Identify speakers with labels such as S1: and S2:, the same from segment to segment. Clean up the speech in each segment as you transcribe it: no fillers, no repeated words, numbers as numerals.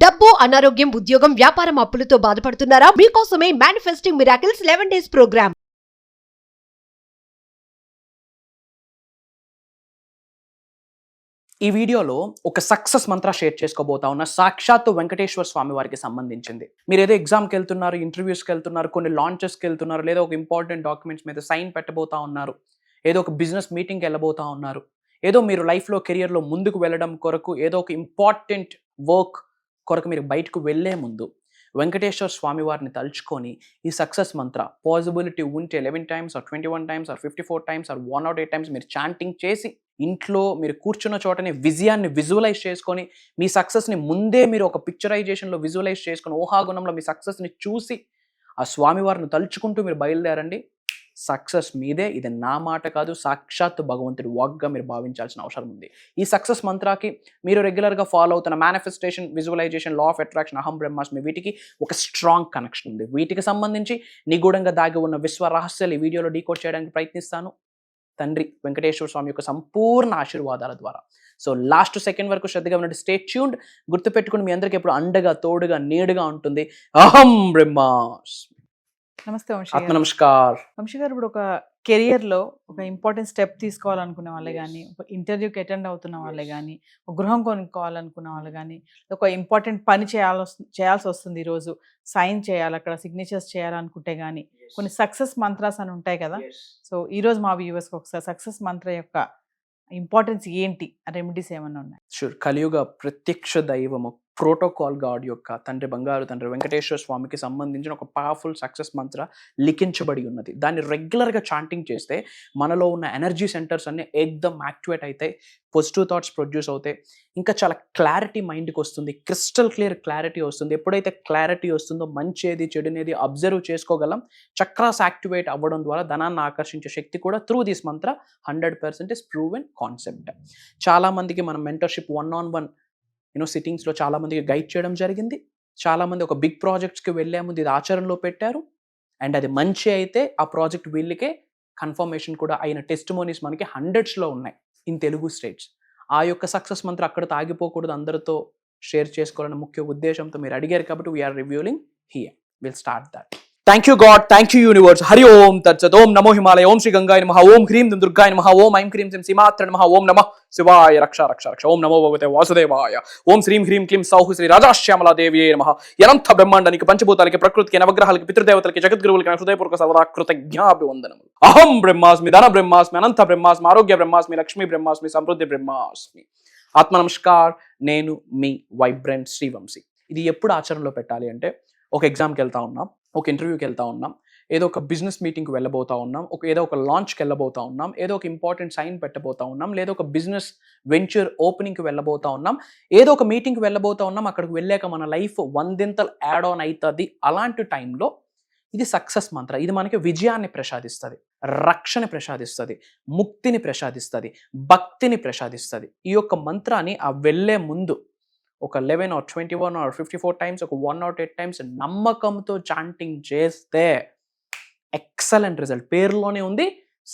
S1: డబ్బు, అనారోగ్యం, ఉద్యోగం, వ్యాపారం, అప్పులతో బాధపడుతున్నారా? మీకోసమే మేనిఫెస్టింగ్ మిరాకిల్స్ 11 days ప్రోగ్రామ్.
S2: ఈ వీడియోలో ఒక సక్సెస్ మంత్ర షేర్ చేసుకోబోతా ఉన్న సాక్షాత్తు వెంకటేశ్వర స్వామి వారికి సంబంధించింది. మీరు ఏదో ఎగ్జామ్కి వెళ్తున్నారు, ఇంటర్వ్యూస్కి వెళ్తున్నారు, కొన్ని లాంచెస్కి వెళ్తున్నారు, లేదా ఒక ఇంపార్టెంట్ డాక్యుమెంట్స్ మీద సైన్ పెట్టబోతా ఉన్నారు, ఏదో ఒక బిజినెస్ మీటింగ్కి వెళ్ళబోతా ఉన్నారు, ఏదో మీరు లైఫ్లో కెరియర్లో ముందుకు వెళ్ళడం కొరకు ఏదో ఒక ఇంపార్టెంట్ వర్క్ కొరకు మీరు బయటకు వెళ్ళే ముందు వెంకటేశ్వర స్వామి వారిని తలుచుకొని ఈ సక్సెస్ మంత్ర పాసిబిలిటీ ఉంటే 11 times or 21 times or 54 times or 108 times మీరు చాంటింగ్ చేసి ఇంట్లో మీరు కూర్చున్న చోటనే విజయాన్ని విజువలైజ్ చేసుకొని మీ సక్సెస్ని ముందే మీరు ఒక పిక్చరైజేషన్లో విజువలైజ్ చేసుకొని ఊహాగుణంలో మీ సక్సెస్ని చూసి ఆ స్వామివారిని తలుచుకుంటూ మీరు బయలుదేరండి. సక్సెస్ మీదే. ఇది నా మాట కాదు, సాక్షాత్ భగవంతుడి వాక్గా మీరు భావించాల్సిన అవసరం ఉంది. ఈ సక్సెస్ మంత్రాకి మీరు రెగ్యులర్గా ఫాలో అవుతున్న manifestation, visualisation, law of attraction, అహం బ్రహ్మాస్మి, వీటికి ఒక స్ట్రాంగ్ కనెక్షన్ ఉంది. వీటికి సంబంధించి నిగూఢంగా దాగి ఉన్న విశ్వ రహస్యాలు ఈ వీడియోలో డీకోడ్ చేయడానికి ప్రయత్నిస్తాను. తండ్రి వెంకటేశ్వర స్వామి యొక్క సంపూర్ణ ఆశీర్వాదాల ద్వారా. సో లాస్ట్ సెకండ్ వరకు శ్రద్ధగా ఉన్నట్టు స్టే ట్యూన్డ్. గుర్తుపెట్టుకుని మీ అందరికీ ఎప్పుడు అండగా, తోడుగా, నీడుగా ఉంటుంది అహం బ్రహ్మాస్మి.
S3: నమస్తే వంశీ
S2: ఆత్మ నమస్కార్.
S3: వంశీ గారు, ఇప్పుడు ఒక కెరియర్లో ఒక ఇంపార్టెంట్ స్టెప్ తీసుకోవాలనుకునే వాళ్ళే కానీ, ఒక ఇంటర్వ్యూకి అటెండ్ అవుతున్న వాళ్ళే కానీ, ఒక గృహం కొనుక్కోవాలనుకున్న వాళ్ళు కానీ, ఒక ఇంపార్టెంట్ పని చేయాల్సి వస్తుంది, ఈరోజు సైన్ చేయాలి, అక్కడ సిగ్నేచర్స్ చేయాలనుకుంటే కానీ కొన్ని సక్సెస్ మంత్రాస్ అని ఉంటాయి కదా. సో ఈరోజు మా వ్యూవర్స్కి ఒకసారి సక్సెస్ మంత్ర యొక్క ఇంపార్టెన్స్ ఏంటి, రెమెడీస్ ఏమన్నా ఉన్నాయి?
S2: షూర్. కలియుగ ప్రత్యక్ష దైవము, ప్రోటోకాల్ గాడ్ యొక్క తండ్రి, బంగారు తండ్రి వెంకటేశ్వర స్వామికి సంబంధించిన ఒక పవర్ఫుల్ సక్సెస్ మంత్ర లిఖించబడి ఉన్నది. దాన్ని రెగ్యులర్గా చాంటింగ్ చేస్తే మనలో ఉన్న ఎనర్జీ సెంటర్స్ అన్నీ ఏకదమ్ యాక్టివేట్ అవుతాయి, పాజిటివ్ థాట్స్ ప్రొడ్యూస్ అవుతాయి, ఇంకా చాలా క్లారిటీ మైండ్కి వస్తుంది, క్రిస్టల్ క్లియర్ క్లారిటీ వస్తుంది. ఎప్పుడైతే క్లారిటీ వస్తుందో మంచేది చెడునేది అబ్జర్వ్ చేసుకోగలం. చక్రాస్ యాక్టివేట్ అవ్వడం ద్వారా ధనాన్ని ఆకర్షించే శక్తి కూడా through this Mantra 100% is proven concept. చాలామందికి మనం మెంటర్షిప్ 1-on-1 సిట్టింగ్స్లో చాలామందికి గైడ్ చేయడం జరిగింది. చాలామంది ఒక బిగ్ ప్రాజెక్ట్స్కి వెళ్ళే ముందు ఇది ఆచరణలో పెట్టారు, అండ్ అది మంచి అయితే ఆ ప్రాజెక్ట్ వీళ్ళకే కన్ఫర్మేషన్ కూడా అయిన టెస్టిమోనీస్ మనకి హండ్రెడ్స్లో ఉన్నాయి ఇన్ తెలుగు స్టేట్స్. ఆ యొక్క సక్సెస్ మంత్ర అక్కడితో ఆగిపోకూడదు, అందరితో షేర్ చేసుకోవాలన్న ముఖ్య ఉద్దేశంతో మీరు అడిగారు కాబట్టి we are reviewing here. Will start that. Thank you God, thank you universe. Hari Om తత్సత్. ఓం నమో హిమాలయ, ఓం శ్రీ గంగాయ నమః, ఓం హ్రీం దుర్గాయ నమః, ఓం ఐం క్రీం శ్రీం శ్రీమాత్రే నమః, ఓం నమః శివాయ రక్ష రక్ష రక్ష, ఓం నమో భగవతే వాసుదేవాయ, ఓం శ్రీం హ్రీం క్లీం సౌః శ్రీ రాజాశ్యామలా దేవ్యే నమః. అనంత బ్రహ్మాండానికి, పంచభూతాలకి, ప్రకృతికి, నవగ్రహాలకి, పితృదేవతలకి, జగద్గురువులకి హృదయపూర్వక సర్వదా కృతజ్ఞాభివందనములు. అహం బ్రహ్మాస్మి, ధన బ్రహ్మాస్మి, అనంత బ్రహ్మాస్మి, ఆరోగ్య బ్రహ్మాస్మి, లక్ష్మీ బ్రహ్మాస్మి, సమృద్ధి బ్రహ్మాస్మి. ఆత్మ నమస్కార్. నేను మీ వైబ్రెంట్ శ్రీవంశీ. ఇది ఎప్పుడు ఆచరణలో పెట్టాలి అంటే, ఒక ఎగ్జామ్కి వెళ్తా ఉన్నాం, ఒక ఇంటర్వ్యూకి వెళ్తా ఉన్నాం, ఏదో ఒక బిజినెస్ మీటింగ్కి వెళ్ళబోతా ఉన్నాం, ఏదో ఒక లాంచ్కి వెళ్ళబోతా ఉన్నాం, ఏదో ఒక ఇంపార్టెంట్ సైన్ పెట్టబోతా ఉన్నాం, లేదా ఒక బిజినెస్ వెంచర్ ఓపెనింగ్కి వెళ్ళబోతా ఉన్నాం, ఏదో ఒక మీటింగ్కి వెళ్ళబోతా ఉన్నాం. అక్కడికి వెళ్ళాక మన లైఫ్ 100 యాడ్ ఆన్ అవుతుంది. అలాంటి టైంలో ఇది సక్సెస్ మంత్ర. ఇది మనకి విజయాన్ని ప్రసాదిస్తుంది, రక్షణ ప్రసాదిస్తుంది, ముక్తిని ప్రసాదిస్తుంది, భక్తిని ప్రసాదిస్తుంది. ఈ యొక్క మంత్రాన్ని ఆ వెళ్ళే ముందు ఒక 11 or 21 or 54 times, ఒక 108 times నమ్మకంతో చాంటింగ్ చేస్తే ఎక్సలెంట్ రిజల్ట్. పేరులోనే ఉంది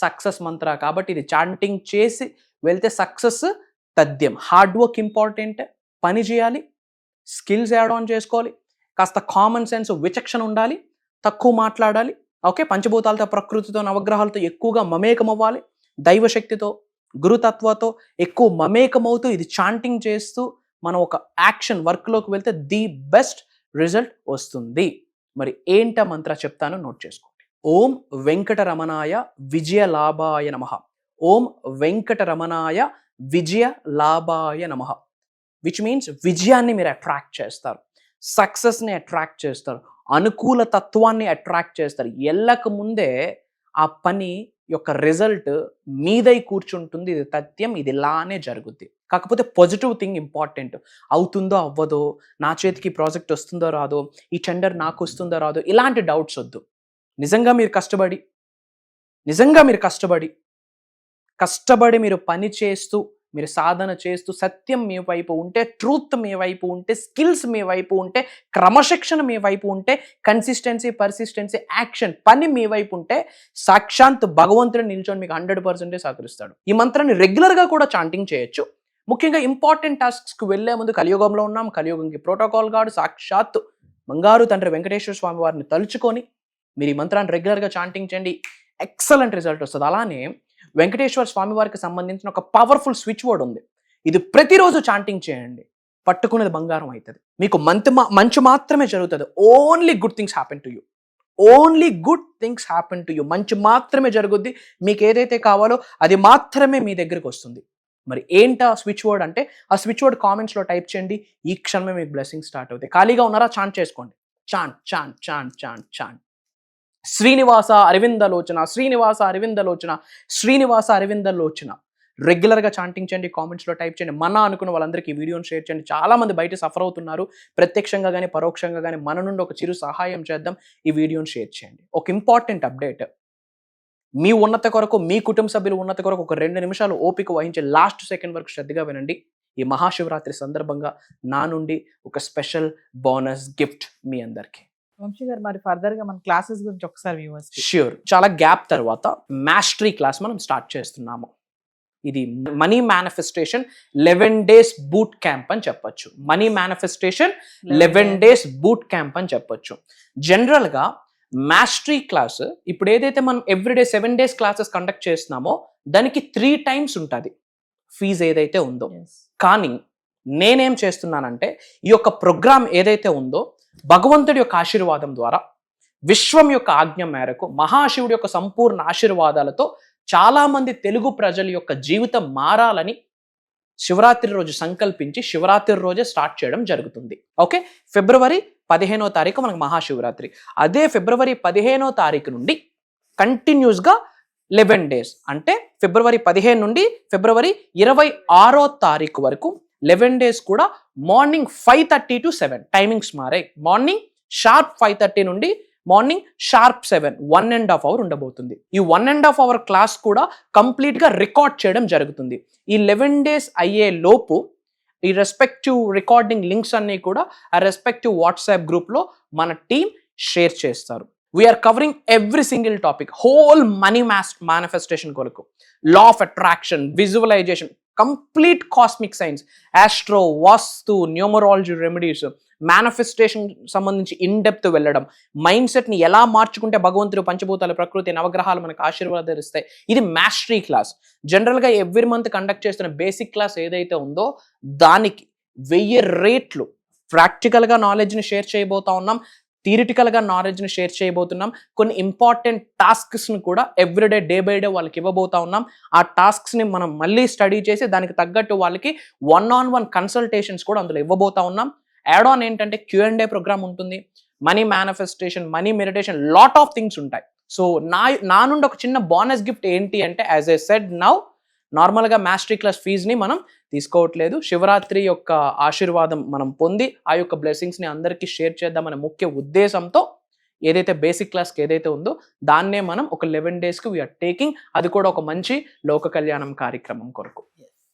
S2: సక్సెస్ మంత్ర కాబట్టి ఇది చాంటింగ్ చేసి వెళ్తే సక్సెస్ తథ్యం. హార్డ్ వర్క్ ఇంపార్టెంట్, పని చేయాలి, స్కిల్స్ యాడ్ ఆన్ చేసుకోవాలి, కాస్త కామన్ సెన్స్, విచక్షణ ఉండాలి, తక్కువ మాట్లాడాలి. ఓకే, పంచభూతాలతో, ప్రకృతితో, నవగ్రహాలతో ఎక్కువగా మమేకం అవ్వాలి, దైవశక్తితో, గురుతత్వతో ఎక్కువ మమేకమవుతూ ఇది చాంటింగ్ చేస్తూ మనం ఒక యాక్షన్ వర్క్లోకి వెళ్తే ది బెస్ట్ రిజల్ట్ వస్తుంది. మరి ఏంట మంత్ర చెప్తాను, నోట్ చేసుకోండి. ఓం వెంకటరమణాయ విజయ లాభాయ నమః, ఓం వెంకటరమణాయ విజయ లాభాయ నమః. విచ్ మీన్స్ విజయాన్ని మీరు అట్రాక్ట్ చేస్తారు, సక్సెస్ని అట్రాక్ట్ చేస్తారు, అనుకూల తత్వాన్ని అట్రాక్ట్ చేస్తారు. ఎల్లక ముందే ఆ పని యొక్క రిజల్ట్ మీదై కూర్చుంటుంది. ఇది తథ్యం, ఇది ఇలానే జరుగుద్ది. కాకపోతే పాజిటివ్ థింగ్ ఇంపార్టెంట్. అవుతుందో అవ్వదో, నా చేతికి ప్రాజెక్ట్ వస్తుందో రాదో, ఈ టెండర్ నాకు వస్తుందో రాదో, ఇలాంటి డౌట్స్ వద్దు. నిజంగా మీరు కష్టపడి మీరు పని చేస్తూ, మీరు సాధన చేస్తూ, సత్యం మీ వైపు ఉంటే, ట్రూత్ మీ వైపు ఉంటే, స్కిల్స్ మీ వైపు ఉంటే, క్రమశిక్షణ మీ వైపు ఉంటే, కన్సిస్టెన్సీ, పర్సిస్టెన్సీ, యాక్షన్, పని మీ వైపు ఉంటే, సాక్షాత్ భగవంతుడు నిల్చొని మీకు 100% సహకరిస్తాడు. ఈ మంత్రాన్ని రెగ్యులర్గా కూడా చాంటింగ్ చేయొచ్చు. ముఖ్యంగా ఇంపార్టెంట్ టాస్క్స్కి వెళ్లే ముందు కలియుగంలో ఉన్నాం, కలియుగంకి ప్రోటోకాల్ గాడు సాక్షాత్తు బంగారు తండ్రి వెంకటేశ్వర స్వామి వారిని తలుచుకొని మీరు ఈ మంత్రాన్ని రెగ్యులర్గా చాంటింగ్ చేయండి, ఎక్సలెంట్ రిజల్ట్ వస్తుంది. అలానే వెంకటేశ్వర స్వామి వారికి సంబంధించిన ఒక పవర్ఫుల్ స్విచ్ వర్డ్ ఉంది, ఇది ప్రతిరోజు చాంటింగ్ చేయండి, పట్టుకునేది బంగారం అవుతుంది. మీకు మంచి మాత్రమే జరుగుతుంది. Only good things happen to you, only good things happen to you. మంచి మాత్రమే జరుగుద్ది. మీకు ఏదైతే కావాలో అది మాత్రమే మీ దగ్గరికి వస్తుంది. మరి ఏంటా స్విచ్ వర్డ్ అంటే, ఆ స్విచ్ వర్డ్ కామెంట్స్లో టైప్ చేయండి. ఈ క్షణమే మీకు బ్లెస్సింగ్ స్టార్ట్ అవుతాయి. ఖాళీగా ఉన్నారా? చాంట్ చేసుకోండి. Chant chant chant chant chant. Srinivasa Aravindalochana, Srinivasa Aravindalochana, Srinivasa Aravindalochana. రెగ్యులర్గా చాంటింగ్ చేయండి, కామెంట్స్లో టైప్ చేయండి. మన అనుకున్న వాళ్ళందరికీ ఈ వీడియోని షేర్ చేయండి. చాలా మంది బయట సఫర్ అవుతున్నారు, ప్రత్యక్షంగా కానీ పరోక్షంగా కానీ మన నుండి ఒక చిరు సహాయం చేద్దాం. ఈ వీడియోని షేర్ చేయండి. ఒక ఇంపార్టెంట్ అప్డేట్, మీ ఉన్నత కొరకు, మీ కుటుంబ సభ్యుల ఉన్నత కొరకు ఒక 2 నిమిషాలు ఓపిక వహించి లాస్ట్ సెకండ్ వరకు శ్రద్ధగా వినండి. ఈ మహాశివరాత్రి సందర్భంగా నా నుండి ఒక స్పెషల్ బోనస్ గిఫ్ట్ మీ అందరికీ.
S3: వంశీ గారు, మరి ఫర్దర్ గా మన క్లాసెస్ గురించి ఒకసారి వ్యూవర్స్.
S2: ష్యూర్. చాలా గ్యాప్ తర్వాత మాస్టరీ క్లాస్ మనం స్టార్ట్ చేస్తున్నాము. ఇది money manifestation 11 days boot camp అని చెప్పొచ్చు. Money manifestation 11 days boot camp అని చెప్పొచ్చు. జనరల్గా మాస్టరీ క్లాస్ ఇప్పుడు ఏదైతే మనం ఎవ్రీడే 7 days క్లాసెస్ కండక్ట్ చేస్తున్నామో దానికి 3 times ఉంటుంది ఫీజు ఏదైతే ఉందో. కానీ నేనేం చేస్తున్నానంటే, ఈ యొక్క ప్రోగ్రామ్ ఏదైతే ఉందో భగవంతుడి యొక్క ఆశీర్వాదం ద్వారా, విశ్వం యొక్క ఆజ్ఞ మేరకు, మహాశివుడి యొక్క సంపూర్ణ ఆశీర్వాదాలతో చాలా మంది తెలుగు ప్రజల యొక్క జీవితం మారాలని శివరాత్రి రోజు సంకల్పించి శివరాత్రి రోజే స్టార్ట్ చేయడం జరుగుతుంది. ఓకే, ఫిబ్రవరి 15వ తారీఖు మనకు మహాశివరాత్రి. అదే ఫిబ్రవరి 15వ తారీఖు నుండి కంటిన్యూస్గా 11 days, అంటే ఫిబ్రవరి 15 నుండి ఫిబ్రవరి 26వ తారీఖు వరకు 11 days కూడా మార్నింగ్ 5:30 to 7 టైమింగ్స్ మారాయి. మార్నింగ్ షార్ప్ 5:30 నుండి మార్నింగ్ షార్ప్ 7, 1.5 hour ఉండబోతుంది. ఈ 1.5 hour క్లాస్ కూడా కంప్లీట్గా రికార్డ్ చేయడం జరుగుతుంది. ఈ 11 days అయ్యే లోపు ఈ రెస్పెక్టివ్ రికార్డింగ్ లింక్స్ అన్నీ కూడా ఆ రెస్పెక్టివ్ వాట్సాప్ గ్రూప్లో మన టీం షేర్ చేస్తారు. We are covering every single topic, whole money manifestation కొరకు, law of attraction, visualisation, complete cosmic science, astro, vastu, numerology remedies, manifestation సంబంధించి ఇన్ డెప్త్ వెళ్ళడం, మైండ్ సెట్ని ఎలా మార్చుకుంటే భగవంతుడు, పంచభూతాలు, ప్రకృతి, నవగ్రహాలు మనకు ఆశీర్వాదాలు ఇస్తాయి. ఇది మాస్టరీ క్లాస్. జనరల్గా ఎవ్రీ మంత్ కండక్ట్ చేస్తున్న బేసిక్ క్లాస్ ఏదైతే ఉందో దానికి 1000 రెట్లు ప్రాక్టికల్గా నాలెడ్జ్ని షేర్ చేయబోతా ఉన్నాం, థియరిటికల్గా నాలెడ్జ్ని షేర్ చేయబోతున్నాం. కొన్ని ఇంపార్టెంట్ టాస్క్స్ని కూడా ఎవ్రీడే, డే బై డే వాళ్ళకి ఇవ్వబోతా ఉన్నాం. ఆ టాస్క్స్ని మనం మళ్ళీ స్టడీ చేసి దానికి తగ్గట్టు వాళ్ళకి 1-on-1 కన్సల్టేషన్స్ కూడా అందులో ఇవ్వబోతా ఉన్నాం. యాడ్ ఆన్ ఏంటంటే Q&A ప్రోగ్రామ్ ఉంటుంది, money manifestation, money meditation, lot of things ఉంటాయి. సో నా నుండి ఒక చిన్న బోనస్ గిఫ్ట్ ఏంటి అంటే, యాజ్ ఐ సెడ్ నౌ, నార్మల్గా మాస్టరీ క్లాస్ ఫీజుని మనం తీసుకోవట్లేదు. శివరాత్రి యొక్క ఆశీర్వాదం మనం పొంది ఆ యొక్క బ్లెస్సింగ్స్ని అందరికీ షేర్ చేద్దామనే ముఖ్య ఉద్దేశంతో ఏదైతే బేసిక్ క్లాస్కి ఏదైతే ఉందో దాన్నే మనం ఒక 11 daysకి వీఆర్ టేకింగ్. అది కూడా ఒక మంచి లోక కళ్యాణం కార్యక్రమం కొరకు.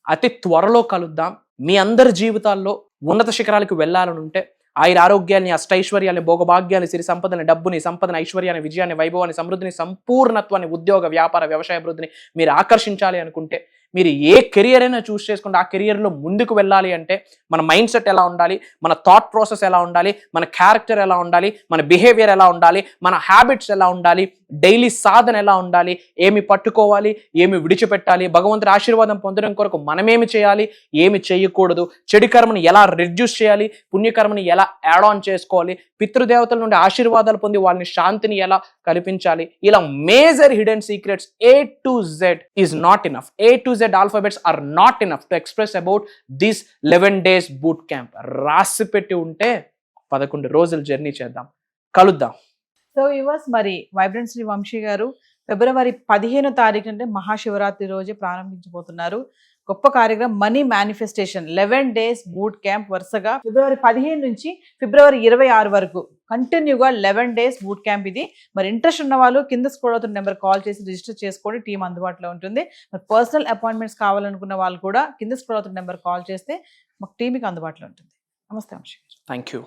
S2: అతి త్వరలో కలుద్దాం. మీ అందరి జీవితాల్లో ఉన్నత శిఖరాలకు వెళ్ళాలని ఉంటే, ఆయుర ఆరోగ్యాన్ని, అష్టైశ్వర్యాన్ని, భోగభాగ్యాన్ని, సిరి సంపదని, డబ్బుని, సంపదని, ఐశ్వర్యాన్ని, విజయాన్ని, వైభవాన్ని, సమృద్ధిని, సంపూర్ణత్వాన్ని, ఉద్యోగ, వ్యాపార, వ్యవసాయ అభివృద్ధిని మీరు ఆకర్షించాలి అనుకుంటే, మీరు ఏ కెరియర్ అయినా చూస్ చేసుకుంటే ఆ కెరియర్లో ముందుకు వెళ్ళాలి అంటే మన మైండ్ సెట్ ఎలా ఉండాలి, మన థాట్ ప్రాసెస్ ఎలా ఉండాలి, మన క్యారెక్టర్ ఎలా ఉండాలి, మన బిహేవియర్ ఎలా ఉండాలి, మన హ్యాబిట్స్ ఎలా ఉండాలి, డైలీ సాధన ఎలా ఉండాలి, ఏమి పట్టుకోవాలి, ఏమి విడిచిపెట్టాలి, భగవంతుడి ఆశీర్వాదం పొందడం కొరకు మనమేమి చేయాలి, ఏమి చేయకూడదు, చెడు కర్మని ఎలా రిడ్యూస్ చేయాలి, పుణ్యకర్మని ఎలా యాడ్ ఆన్ చేసుకోవాలి, పితృదేవతల నుండి ఆశీర్వాదాలు పొంది వాళ్ళని శాంతిని ఎలా కల్పించాలి, ఇలా major hidden secrets A to Z is not enough. A to Z alphabets are not enough to express about this 11 days boot camp. రాసి పెట్టి ఉంటే 11 రోజులు జర్నీ చేద్దాం, కలుద్దాం.
S3: సో వ్యూవర్స్, మరి వైబ్రెంట్ శ్రీ వంశీ గారు ఫిబ్రవరి 15వ తారీఖు అంటే మహాశివరాత్రి రోజే ప్రారంభించబోతున్నారు గొప్ప కార్యక్రమం money manifestation 11 days boot camp. వరుసగా ఫిబ్రవరి 15 నుంచి ఫిబ్రవరి 26 వరకు కంటిన్యూగా 11 days బూట్ క్యాంప్ ఇది. మరి ఇంట్రెస్ట్ ఉన్న వాళ్ళు కింద స్క్రోల్ అవుతున్న నెంబర్ కాల్ చేసి రిజిస్టర్ చేసుకోండి, టీం అందుబాటులో ఉంటుంది. మరి పర్సనల్ అపాయింట్మెంట్స్ కావాలనుకున్న వాళ్ళు కూడా కింద స్క్రోల్ అవుతున్న నెంబర్ కాల్ చేస్తే మాకు టీంకి అందుబాటులో ఉంటుంది. నమస్తే వంశీ.
S2: Thank you.